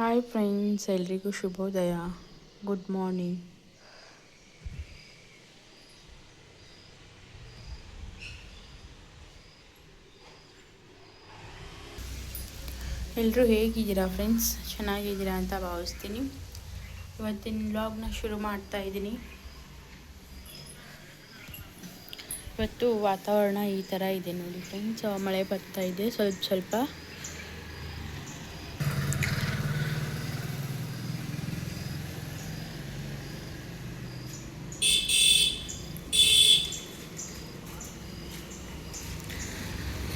Hi friends, ಎಲ್ರಿಗೂ ಶುಭೋದಯ. Good morning. ಎಲ್ಲರೂ ಹೇಗಿದ್ದೀರಾ ಫ್ರೆಂಡ್ಸ್? ಚೆನ್ನಾಗಿದ್ದೀರಾ ಅಂತ ಭಾವಿಸ್ತೀನಿ. ಇವತ್ತಿನ ವ್ಲಾಗ್ನ ಶುರು ಮಾಡ್ತಾ ಇದ್ದೀನಿ. ಇವತ್ತು ವಾತಾವರಣ ಈ ಥರ ಇದೆ ನೋಡಿ ಫ್ರೆಂಡ್ಸ್. ಮಳೆ ಬರ್ತಾ ಇದೆ ಸ್ವಲ್ಪ ಸ್ವಲ್ಪ.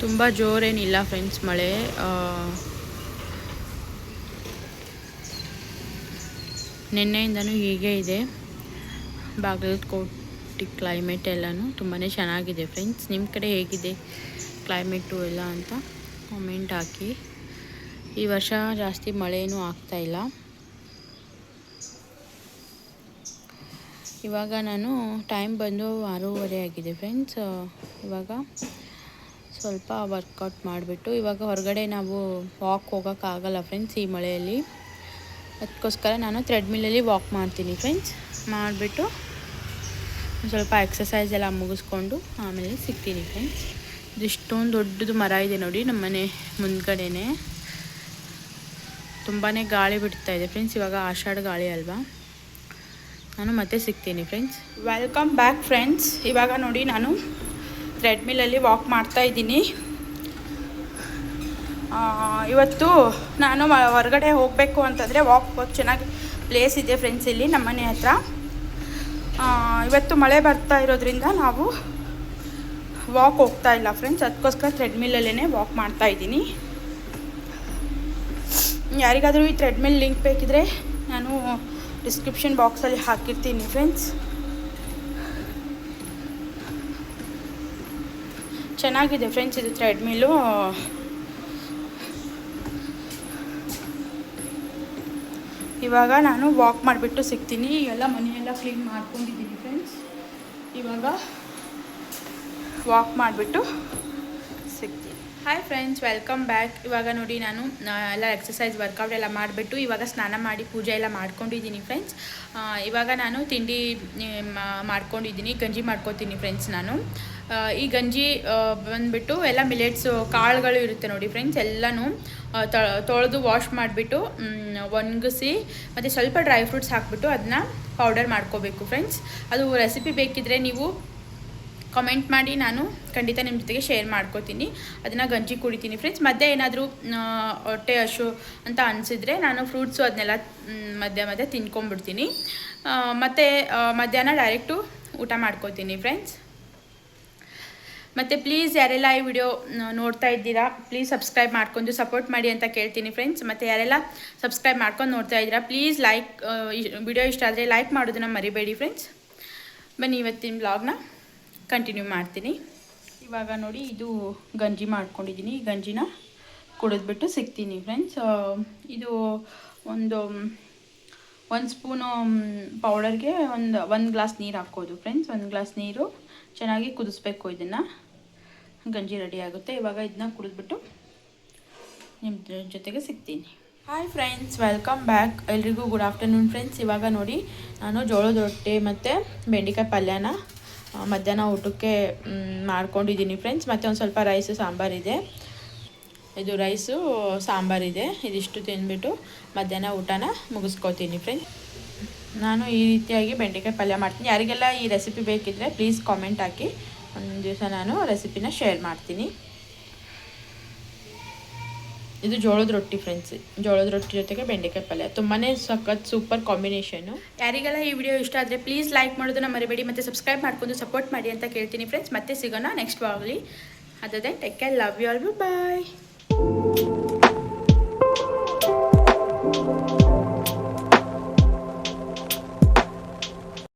ತುಂಬ ಜೋರೇನಿಲ್ಲ ಫ್ರೆಂಡ್ಸ್ ಮಳೆ. ನಿನ್ನೆಯಿಂದನೂ ಹೀಗೆ ಇದೆ. ಬಾಗಲಕೋಟೆ ಕ್ಲೈಮೇಟ್ ಎಲ್ಲನೂ ತುಂಬಾ ಚೆನ್ನಾಗಿದೆ ಫ್ರೆಂಡ್ಸ್. ನಿಮ್ಮ ಕಡೆ ಹೇಗಿದೆ ಕ್ಲೈಮೇಟು ಎಲ್ಲ ಅಂತ ಕಾಮೆಂಟ್ ಹಾಕಿ. ಈ ವರ್ಷ ಜಾಸ್ತಿ ಮಳೆಯೂ ಆಗ್ತಾಯಿಲ್ಲ. ಇವಾಗ ನಾನು ಟೈಮ್ ಬಂದು 6:30 ಆಗಿದೆ ಫ್ರೆಂಡ್ಸ್. ಇವಾಗ ಸ್ವಲ್ಪ ವರ್ಕೌಟ್ ಮಾಡಿಬಿಟ್ಟು ಇವಾಗ ಹೊರಗಡೆ ನಾವು ವಾಕ್ ಹೋಗೋಕ್ಕಾಗಲ್ಲ ಫ್ರೆಂಡ್ಸ್ ಈ ಮಳೆಯಲ್ಲಿ. ಅದಕ್ಕೋಸ್ಕರ ನಾನು ಥ್ರೆಡ್ಮಿಲ್ಲಲ್ಲಿ ವಾಕ್ ಮಾಡ್ತೀನಿ ಫ್ರೆಂಡ್ಸ್. ಮಾಡಿಬಿಟ್ಟು ಸ್ವಲ್ಪ ಎಕ್ಸಸೈಸ್ ಎಲ್ಲ ಮುಗಿಸ್ಕೊಂಡು ಆಮೇಲೆ ಸಿಗ್ತೀನಿ ಫ್ರೆಂಡ್ಸ್. ಇದಿಷ್ಟೊಂದು ದೊಡ್ಡದು ಮರ ಇದೆ ನೋಡಿ ನಮ್ಮ ಮನೆ ಮುಂದ್ಗಡೆನೇ. ತುಂಬಾ ಗಾಳಿ ಬಿಡ್ತಾ ಇದೆ ಫ್ರೆಂಡ್ಸ್. ಇವಾಗ ಆಷಾಢ ಗಾಳಿ ಅಲ್ವಾ. ನಾನು ಮತ್ತೆ ಸಿಗ್ತೀನಿ ಫ್ರೆಂಡ್ಸ್. Welcome back friends. ಇವಾಗ ನೋಡಿ ನಾನು ಥ್ರೆಡ್ಮಿಲ್ಲಲ್ಲಿ ವಾಕ್ ಮಾಡ್ತಾ ಇದ್ದೀನಿ. ಇವತ್ತು ನಾನು ಹೊರಗಡೆ ಹೋಗಬೇಕು ಅಂತಂದರೆ ವಾಕ್ ಚೆನ್ನಾಗಿ ಪ್ಲೇಸ್ ಇದೆ ಫ್ರೆಂಡ್ಸ್ ಇಲ್ಲಿ ನಮ್ಮ ಮನೆ ಹತ್ರ. ಇವತ್ತು ಮಳೆ ಬರ್ತಾ ಇರೋದ್ರಿಂದ ನಾವು ವಾಕ್ ಹೋಗ್ತಾ ಇಲ್ಲ ಫ್ರೆಂಡ್ಸ್. ಅದಕ್ಕೋಸ್ಕರ ಥ್ರೆಡ್ಮಿಲ್ಲಲ್ಲೇ ವಾಕ್ ಮಾಡ್ತಾ ಇದ್ದೀನಿ. ಯಾರಿಗಾದರೂ ಈ ಥ್ರೆಡ್ಮಿಲ್ ಲಿಂಕ್ ಬೇಕಿದ್ರೆ ನಾನು ಡಿಸ್ಕ್ರಿಪ್ಷನ್ ಬಾಕ್ಸಲ್ಲಿ ಹಾಕಿರ್ತೀನಿ ಫ್ರೆಂಡ್ಸ್. ಚೆನ್ನಾಗಿದೆ ಫ್ರೆಂಡ್ಸ್ ಇದು ಥ್ರೆಡ್ಮಿಲ್ಲು. ಇವಾಗ ನಾನು ವಾಕ್ ಮಾಡಿಬಿಟ್ಟು ಸಿಗ್ತೀನಿ. ಎಲ್ಲ ಮನೆಯೆಲ್ಲ ಕ್ಲೀನ್ ಮಾಡ್ಕೊಂಡಿದ್ದೀನಿ ಫ್ರೆಂಡ್ಸ್. ಇವಾಗ ವಾಕ್ ಮಾಡಿಬಿಟ್ಟು ಸಿಗ್ತೀನಿ. Hi friends, welcome back. ಇವಾಗ ನೋಡಿ ನಾನು ಎಲ್ಲ ಎಕ್ಸಸೈಸ್ ವರ್ಕೌಟ್ ಎಲ್ಲ ಮಾಡಿಬಿಟ್ಟು ಇವಾಗ ಸ್ನಾನ ಮಾಡಿ ಪೂಜೆ ಎಲ್ಲ ಮಾಡ್ಕೊಂಡಿದ್ದೀನಿ ಫ್ರೆಂಡ್ಸ್. ಇವಾಗ ನಾನು ತಿಂಡಿ ಮಾಡ್ಕೊಂಡಿದ್ದೀನಿ. ಗಂಜಿ ಮಾಡ್ಕೊತೀನಿ ಫ್ರೆಂಡ್ಸ್ ನಾನು. ಈ ಗಂಜಿ ಬಂದುಬಿಟ್ಟು ಎಲ್ಲ ಮಿಲೆಟ್ಸು ಕಾಳುಗಳು ಇರುತ್ತೆ ನೋಡಿ ಫ್ರೆಂಡ್ಸ್. ಎಲ್ಲನೂ ತೊಳೆದು ವಾಶ್ ಮಾಡಿಬಿಟ್ಟು ಒಣಗಿಸಿ ಮತ್ತು ಸ್ವಲ್ಪ ಡ್ರೈ ಫ್ರೂಟ್ಸ್ ಹಾಕಿಬಿಟ್ಟು ಅದನ್ನ ಪೌಡರ್ ಮಾಡ್ಕೋಬೇಕು ಫ್ರೆಂಡ್ಸ್. ಅದು ರೆಸಿಪಿ ಬೇಕಿದ್ದರೆ ನೀವು ಕಮೆಂಟ್ ಮಾಡಿ, ನಾನು ಖಂಡಿತ ನಿಮ್ಮ ಜೊತೆಗೆ ಶೇರ್ ಮಾಡ್ಕೋತೀನಿ. ಅದನ್ನು ಗಂಜಿ ಕುಡಿತೀನಿ ಫ್ರೆಂಡ್ಸ್. ಮಧ್ಯೆ ಏನಾದರೂ ಹೊಟ್ಟೆ ಹಶು ಅಂತ ಅನಿಸಿದರೆ ನಾನು ಫ್ರೂಟ್ಸು ಅದನ್ನೆಲ್ಲ ಮಧ್ಯೆ ತಿನ್ಕೊಂಬಿಡ್ತೀನಿ. ಮತ್ತು ಮಧ್ಯಾಹ್ನ ಡೈರೆಕ್ಟು ಊಟ ಮಾಡ್ಕೋತೀನಿ ಫ್ರೆಂಡ್ಸ್. ಮತ್ತು ಪ್ಲೀಸ್ ಯಾರೆಲ್ಲ ಈ ವಿಡಿಯೋ ನೋಡ್ತಾ ಇದ್ದೀರಾ ಪ್ಲೀಸ್ ಸಬ್ಸ್ಕ್ರೈಬ್ ಮಾಡ್ಕೊಂಡು ಸಪೋರ್ಟ್ ಮಾಡಿ ಅಂತ ಕೇಳ್ತೀನಿ ಫ್ರೆಂಡ್ಸ್. ಮತ್ತು ಯಾರೆಲ್ಲ ಸಬ್ಸ್ಕ್ರೈಬ್ ಮಾಡ್ಕೊಂಡು ನೋಡ್ತಾ ಇದ್ದೀರಾ ಪ್ಲೀಸ್ ವಿಡಿಯೋ ಇಷ್ಟ ಆದರೆ ಲೈಕ್ ಮಾಡೋದನ್ನು ಮರಿಬೇಡಿ ಫ್ರೆಂಡ್ಸ್. ಬನ್ನಿ ಇವತ್ತಿನ ಬ್ಲಾಗ್ನ ಕಂಟಿನ್ಯೂ ಮಾಡ್ತೀನಿ. ಇವಾಗ ನೋಡಿ ಇದು ಗಂಜಿ ಮಾಡ್ಕೊಂಡಿದ್ದೀನಿ. ಈ ಗಂಜಿನ ಕುಡಿದ್ಬಿಟ್ಟು ಸಿಗ್ತೀನಿ ಫ್ರೆಂಡ್ಸ್. ಇದು ಒಂದು ಸ್ಪೂನು ಪೌಡರ್ಗೆ ಒಂದು ಗ್ಲಾಸ್ ನೀರು ಹಾಕೋದು ಫ್ರೆಂಡ್ಸ್. 1 ಗ್ಲಾಸ್ ನೀರು ಚೆನ್ನಾಗಿ ಕುದಿಸ್ಬೇಕು. ಇದನ್ನು ಗಂಜಿ ರೆಡಿ ಆಗುತ್ತೆ. ಇವಾಗ ಇದನ್ನ ಕುಡಿದ್ಬಿಟ್ಟು ನಿಮ್ಮ ಜೊತೆಗೆ ಸಿಗ್ತೀನಿ. Hi friends, welcome back. ಎಲ್ರಿಗೂ ಗುಡ್ ಆಫ್ಟರ್ನೂನ್ ಫ್ರೆಂಡ್ಸ್. ಇವಾಗ ನೋಡಿ ನಾನು ಜೋಳದ ರೊಟ್ಟಿ ಮತ್ತು ಬೆಂಡೆಕಾಯಿ ಪಲ್ಯನ ಮಧ್ಯಾಹ್ನ ಊಟಕ್ಕೆ ಮಾಡ್ಕೊಂಡಿದ್ದೀನಿ ಫ್ರೆಂಡ್ಸ್. ಮತ್ತು ಒಂದು ಸ್ವಲ್ಪ ರೈಸು ಸಾಂಬಾರಿದೆ. ಇದು ರೈಸು ಸಾಂಬಾರಿದೆ. ಇದಿಷ್ಟು ತಿಂದ್ಬಿಟ್ಟು ಮಧ್ಯಾಹ್ನ ಊಟನ ಮುಗಿಸ್ಕೊತೀನಿ ಫ್ರೆಂಡ್ಸ್. ನಾನು ಈ ರೀತಿಯಾಗಿ ಬೆಂಡೆಕಾಯಿ ಪಲ್ಯ ಮಾಡ್ತೀನಿ. ಯಾರಿಗೆಲ್ಲ ಈ ರೆಸಿಪಿ ಬೇಕಿದ್ದರೆ ಪ್ಲೀಸ್ ಕಾಮೆಂಟ್ ಹಾಕಿ. ಒಂದು ದಿವಸ ನಾನು ರೆಸಿಪಿನ ಶೇರ್ ಮಾಡ್ತೀನಿ. ಇದು ಜೋಳದ ರೊಟ್ಟಿ ಫ್ರೆಂಡ್ಸ್. ಜೋಳದ ರೊಟ್ಟಿ ಜೊತೆಗೆ ಬೆಂಡೆಕಾಯಿ ಪಲ್ಯ ತುಂಬಾ ಸಖತ್ ಸೂಪರ್ ಕಾಂಬಿನೇಷನ್ನು. ಯಾರಿಗೆಲ್ಲ ಈ ವಿಡಿಯೋ ಇಷ್ಟ ಆದರೆ ಪ್ಲೀಸ್ ಲೈಕ್ ಮಾಡೋದನ್ನ ಮರಿಬೇಡಿ ಮತ್ತು ಸಬ್ಸ್ಕ್ರೈಬ್ ಮಾಡ್ಕೊಂಡು ಸಪೋರ್ಟ್ ಮಾಡಿ ಅಂತ ಕೇಳ್ತೀನಿ ಫ್ರೆಂಡ್ಸ್. ಮತ್ತೆ ಸಿಗೋಣ ನೆಕ್ಸ್ಟ್ ವ್ಲಾಗಲ್ಲಿ. ಅದದೇ take care, love you all, bye.